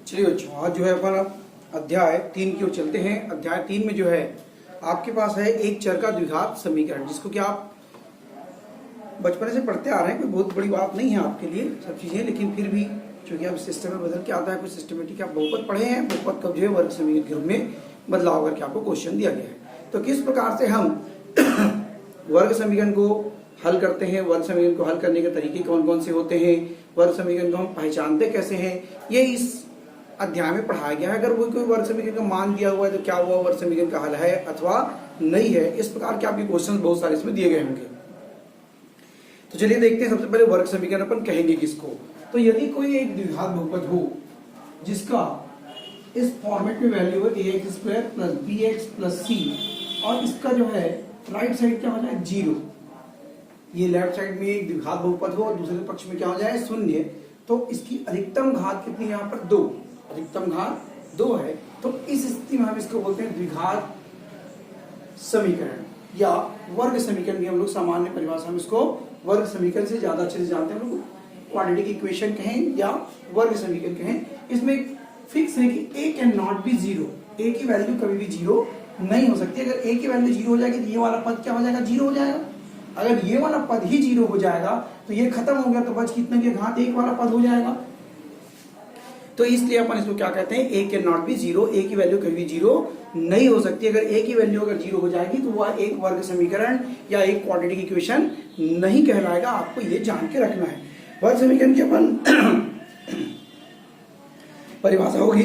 चलिए बच्चों, आज जो है अपन अध्याय 3 की ओर चलते हैं। अध्याय 3 में जो है आपके पास है एक चर का द्विघात समीकरण, जिसको कि आप बचपन से पढ़ते आ रहे हैं। कोई बहुत बड़ी बात नहीं है आपके लिए सब चीजें, लेकिन फिर भी चूंकि अब सिस्टम में बदल के आता है, कुछ सिस्टमेटिक आप बहुपद पढ़े हैं। बहुपद कब जो है वर्ग समीकरण के रूप में बदलाव करके आपको क्वेश्चन दिया गया है। तो किस प्रकार से हम वर्ग समीकरण को हल करते हैं, वर्ग समीकरण को हल करने के तरीके कौन कौन से होते हैं, वर्ग समीकरण को हम पहचानते कैसे हैं, ये इस अध्याय में पढ़ाया गया है। अगर कोई वर्ग समीकरण का मान दिया हुआ है तो क्या हुआ, वर्ग समीकरण का हल है अथवा नहीं है, इस प्रकार के आपके क्वेश्चन बहुत सारे इसमें दिए गए होंगे। तो चलिए देखते हैं। सबसे पहले वर्ग समीकरण अपन कहेंगे किसको। तो यदि कोई एक द्विघात बहुपद हो जिसका इस फॉर्मेट में वैल्यू है ax square plus bx plus c, और इसका जो है राइट साइड क्या हो जाए 0, ये लेफ्ट साइड में एक द्विघात बहुपद हो और दूसरे पक्ष में क्या हो जाए 0, तो इसकी अधिकतम घात कितनी, यहाँ पर 2, अधिकतम घात 2 है। तो इस स्थिति में हम इसको बोलते हैं द्विघात समीकरण या वर्ग समीकरण की हम लोग सामान्य परिभाषा में इसको वर्ग समीकरण से ज्यादा अच्छे से जानते हैं। हम लोग क्वाड्रेटिक इक्वेशन कहें या वर्ग समीकरण कहें, इसमें फिक्स है कि a can not be 0, a की वैल्यू कभी भी 0 नहीं हो सकती। अगर a की वैल्यू 0 हो जाएगी तो ये वाला पद क्या हो जाएगा, 0 हो जाएगा। अगर ये वाला पद ही 0 हो जाएगा तो ये खत्म हो गया, तो बच कितने के घात 1 वाला पद हो जाएगा। तो इसलिए अपन इसको क्या कहते हैं, a can not be 0, a की वैल्यू कभी भी 0 नहीं हो सकती। अगर a की वैल्यू अगर 0 हो जाएगी तो वह एक वर्ग समीकरण या एक क्वाड्रेटिक इक्वेशन नहीं कहलाएगा। आपको ये जान के रखना है। वर्ग समीकरण की अपन परिभाषा होगी,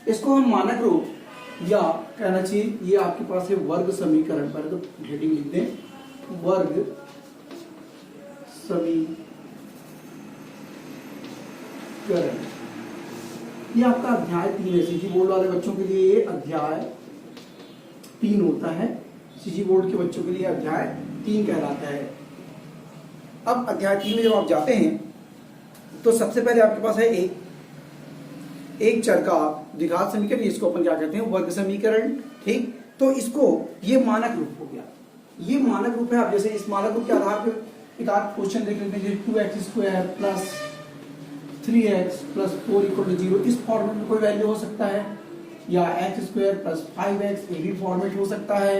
इसको हम मानक रूप या कहना चाहिए ये आपके पास है वर्ग समीकरण। पर तो हेडिंग लिख दें, वर्ग समीकरण। ये आपका अध्याय 3 है। सीजी बोर्ड वाले बच्चों के लिए ये अध्याय 3 होता है, सीजी बोर्ड के बच्चों के लिए अध्याय 3 कहलाता है। अब अध्याय 3 में जब आप जाते हैं तो सबसे पहले आपके पास है एक चर का द्विघात समीकरण, इसको अपन क्या कहते हैं, वर्ग समीकरण। ठीक, तो इसको ये मानक रूप हो गया, ये मानक रूप है। आप जैसे इस मानक रूप के आधार पर एक आध क्वेश्चन देख लेते हैं, 2x square plus 3x plus 4 equal to 0, इस फॉर्मेट में कोई वैल्यू हो सकता है, या x स्क्वायर प्लस 5x, ये भी फॉर्मेट हो सकता है,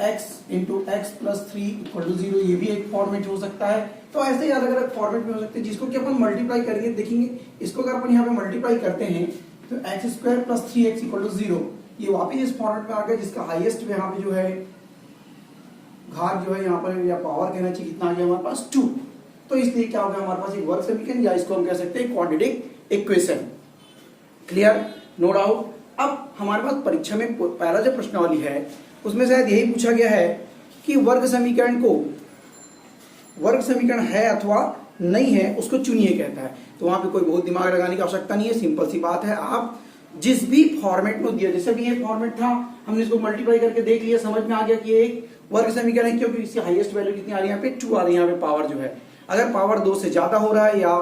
x into x plus 3 equal to 0, ये भी एक फॉर्मेट हो सकता है। तो ऐसे ही अलग अलग फॉर्मेट में हो सकते हैं, जिसको कि अपन मल्टीप्लाई करेंगे देखेंगे। इसको अगर अपन यहाँ पे मल्टीप्लाई करते हैं तो x square plus 3x equal to 0, ये वापिस इस फॉर्मेट में आ गया, जिसका हाईएस्ट में यहाँ पे जो है घात जो है यहाँ पर या पावर कहना चाहिए कितना आ गया हमारे पास 2। तो इसलिए क्या होगा हमारे पास एक वर्ग समीकरण, या इसको हम कह सकते हैं quadratic equation. Clear, no doubt. अब हमारे पास परीक्षा में पहला जो प्रश्नावली है उसमें शायद यही पूछा गया है कि वर्ग समीकरण को वर्ग समीकरण है अथवा नहीं है उसको चुनिए कहता है। तो वहां पे कोई बहुत दिमाग लगाने की आवश्यकता नहीं है, सिंपल सी बात है। आप जिस भी फॉर्मेट में दिया, जैसे भी ये फॉर्मेट था, हमने इसको मल्टीप्लाई करके देख लिया, समझ में आ गया कि एक वर्ग समीकरण है, क्योंकि इसकी हाईएस्ट वैल्यू कितनी आ रही है, यहाँ पे 2 आ रही है। यहाँ पे पावर जो है, अगर पावर 2 से ज्यादा हो रहा है, या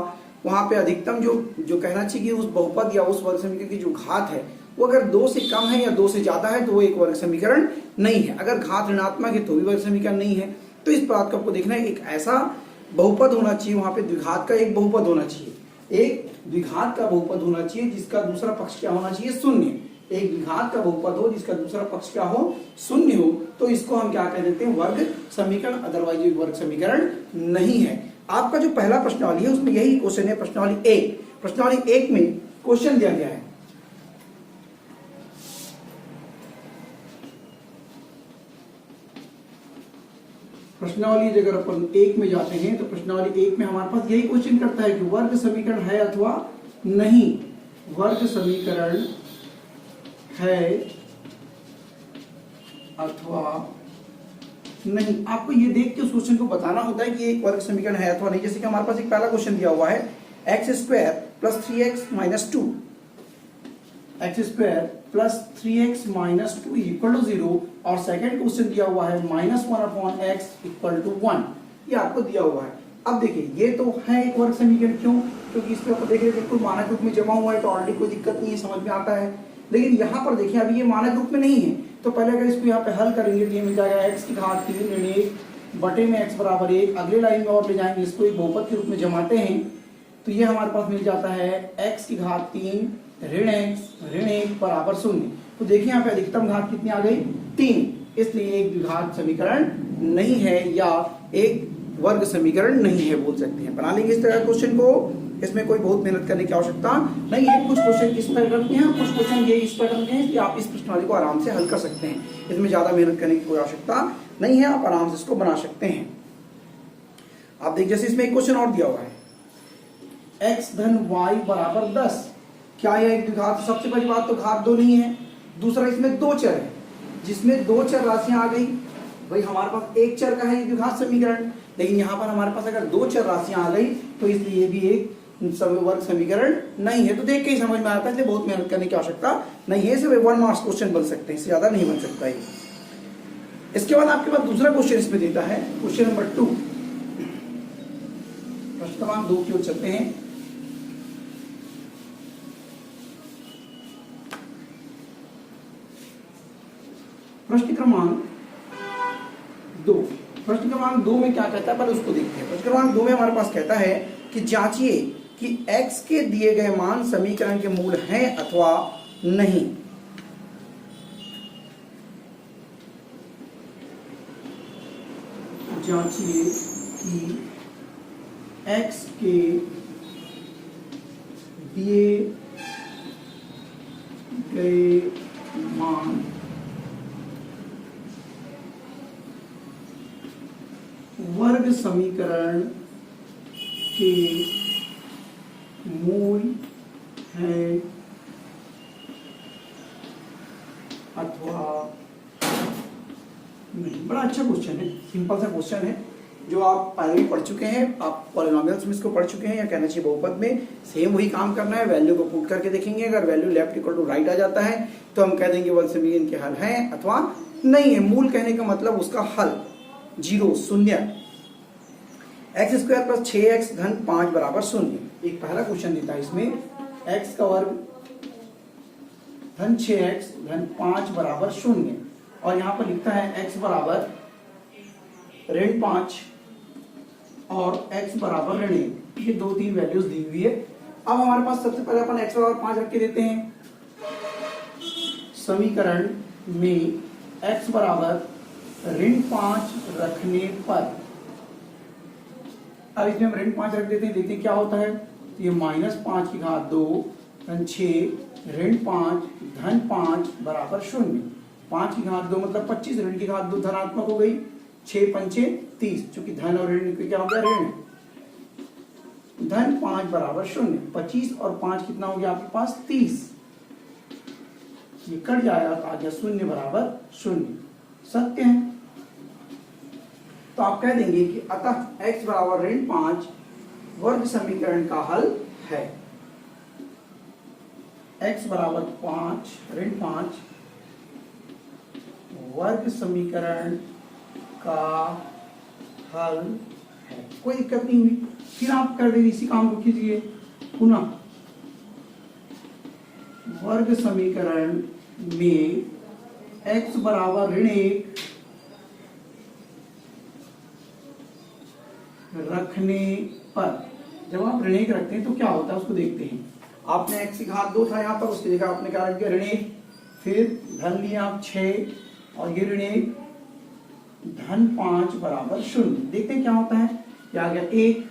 वहां पे अधिकतम जो कहना चाहिए कि उस बहुपद या उस वर्ग समीकरण की जो घात है वो अगर 2 से कम है या 2 से ज्यादा है तो वो एक वर्ग समीकरण नहीं है। अगर घात ऋणात्मक है तो भी वर्ग समीकरण नहीं है। तो इस बात को आपको देखना है, एक ऐसा बहुपद होना चाहिए, वहां पे द्विघात का एक बहुपद होना चाहिए, एक द्विघात का बहुपद होना चाहिए जिसका दूसरा पक्ष क्या होना चाहिए, 0। एक द्विघात का बहुपद हो जिसका दूसरा पक्ष क्या हो, 0 हो, तो इसको हम क्या कह देते हैं, वर्ग समीकरण। अदरवाइज एक वर्ग समीकरण नहीं है। आपका जो पहला प्रश्नावली है उसमें यही क्वेश्चन है, प्रश्नावली 1। प्रश्नावली 1 में क्वेश्चन दिया गया है, प्रश्नावली अगर अपन 1 में जाते हैं तो प्रश्नावली 1 में हमारे पास यही क्वेश्चन करता है कि वर्ग समीकरण है अथवा नहीं, वर्ग समीकरण है अथवा नहीं। आपको ये देख के उस क्वेश्चन को बताना होता है कि एक वर्ग समीकरण है अथवा नहीं। जैसे कि हमारे पास एक पहला क्वेश्चन दिया हुआ है, x square plus 3x minus 2, x square plus 3x minus 2 equal to 0, और सेकंड क्वेश्चन दिया हुआ है -1 अपॉन x इक्वल टू 1, ये आपको दिया हुआ है। अब देखिए ये तो है एक वर्ग समीकरण, क्यों, क्योंकि इसमें आप देखिए बिल्कुल मानक रूप में जमा हुआ है, तो ऑलरेडी कोई दिक्कत नहीं है, समझ में आता है। लेकिन यहाँ पर देखिए अभी ये मानक रूप में नहीं है, तो पहले अगर इसको यहाँ पे हल करेंगे तो ये मिल जाएगा x की घात 3 ऋण 1 बटे में x बराबर 1। अगले लाइन में और ले जाएंगे, इसको एक बहुपद के रूप में जमाते हैं तो ये हमारे पास मिल जाता है x की घात 3 ऋण x ऋण 1 बराबर 0। तो देखिए यहाँ पे अधिकतम घात कितनी आ गई 3, इसलिए एक द्विघात समीकरण नहीं है या एक वर्ग समीकरण नहीं है बोल सकते हैं। बना लेंगे इस तरह क्वेश्चन को, इसमें कोई बहुत मेहनत करने की आवश्यकता नहीं है। कुछ क्वेश्चन इस पैटर्न के हैं, कुछ क्वेश्चन ये इस पैटर्न के हैं, इसलिए आप इस प्रश्नावली को आराम से हल कर सकते हैं। इसमें ज्यादा मेहनत करने की कोई आवश्यकता नहीं है, आप आराम से इसको बना सकते हैं। आप देख जैसे इसमें एक क्वेश्चन और दिया हुआ है x धन y बराबर 10, क्या यह एक द्विघात? सबसे पहली बात तो घात 2 नहीं है, दूसरा इसमें दो चर है, जिसमें दो चर राशियां आ गई। भाई हमारे पास एक चर का है द्विघात समीकरण, लेकिन यहाँ पर हमारे पास अगर दो चर राशियां आ गई तो इसलिए भी एक वर्ग समीकरण नहीं है। तो देख के ही समझ में आता है, इसलिए बहुत मेहनत करने की आवश्यकता नहीं है। सिर्फ 1 मार्क्स क्वेश्चन बन सकते हैं, इससे ज्यादा नहीं बन सकता है। इसके बाद आपके पास दूसरा क्वेश्चन इसमें देता है, क्वेश्चन नंबर 2। प्रश्न क्रमांक 2 की ओर चलते हैं। प्रश्न क्रमांक 2, प्रश्न क्रमांक 2 में क्या कहता है, पहले उसको देखते हैं। प्रश्न क्रमांक 2 में हमारे पास कहता है कि जांचिए कि x के दिए गए मान समीकरण के मूल हैं अथवा नहीं। जांचिए कि x के दिए गए मान वर्ग समीकरण के मूल है अथवा नहीं। बड़ा अच्छा क्वेश्चन है, सिंपल सा क्वेश्चन है जो आप पहले भी पढ़ चुके हैं। आप पॉलिनोमियल्स में इसको पढ़ चुके हैं, या कहना चाहिए बहुपद में। सेम वही काम करना है, वैल्यू को पुट करके देखेंगे। अगर value left equal to right आ जाता है तो हम कह देंगे वर्ग समीकरण के हल है अथवा नहीं है। मूल कहने का मतलब उसका हल 0 शून्य। x स्क्वायर प्लस 6x धन 5 बराबर 0। एक पहला क्वेश्चन देता है इसमें, x का वर्ग धन 6x धन 5 बराबर 0, और यहाँ पर लिखता है x बराबर ऋण 5 और x बराबर ऋण 1। ये 2-3 वैल्यूज दी हुई है। अब हमारे पास सबसे पहले अपन x बराबर 5 रख के देते हैं। समीकरण में x बराबर ऋण 5 रखने पर, अब इसमें हम ऋण 5 रख देते हैं, देखते हैं क्या होता है। तो ये -5 की घात 2 धन 6 ऋण 5 धन 5 बराबर 0। 5 की घात 2 मतलब 25, ऋण की घात 2 धनात्मक हो गई। 6 पंचे 30, चूंकि धन और ऋण क्या हो गया ऋण। धन 5 बराबर 0। 25 और 5 कितना हो गया आपके पास 30, ये कट जाएगा तो आ गया 0 बराबर 0। सत्य है, तो आप कह देंगे कि अतः x बराबर ऋण 5 वर्ग समीकरण का हल है। x बराबर 5 ऋण 5 वर्ग समीकरण का हल है। कोई दिक्कत नहीं हुई। फिर आप कर देंगे इसी काम को, कीजिए पुनः। वर्ग समीकरण में x बराबर ऋण 1 रखने पर, जब आप ऋण 1 रखते हैं तो क्या होता है उसको देखते हैं। आपने x की घात 2 था यहाँ पर, उसकी जगह आपने क्या रख दिया ऋण 1, फिर धन लिया आप 6 और ये ऋण 1 धन 5 बराबर 0। देखते हैं क्या होता है। क्या आ गया 1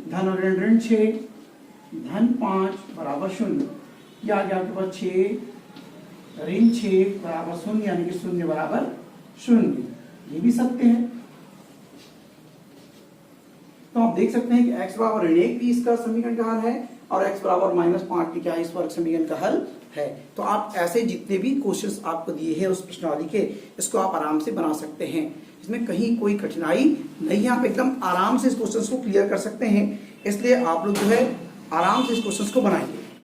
धन और ऋण 6 धन 5 बराबर 0। यह आ गया आपके पास 6 ऋण 6 बराबर 0, यानी कि 0 बराबर 0। ये भी सत्य है। तो आप देख सकते हैं कि x बराबर ऋण 1 भी इसका समीकरण का हल है, और x बराबर -5 भी क्या है इस वर्ग समीकरण का हल है। तो आप ऐसे जितने भी क्वेश्चंस आपको दिए हैं उस प्रश्नावली के, इसको आप आराम से बना सकते हैं। इसमें कहीं कोई कठिनाई नहीं है, आप एकदम आराम से इस क्वेश्चंस को क्लियर कर सकते हैं। इसलिए आप लोग जो है आराम से इस क्वेश्चंस को बनाएंगे।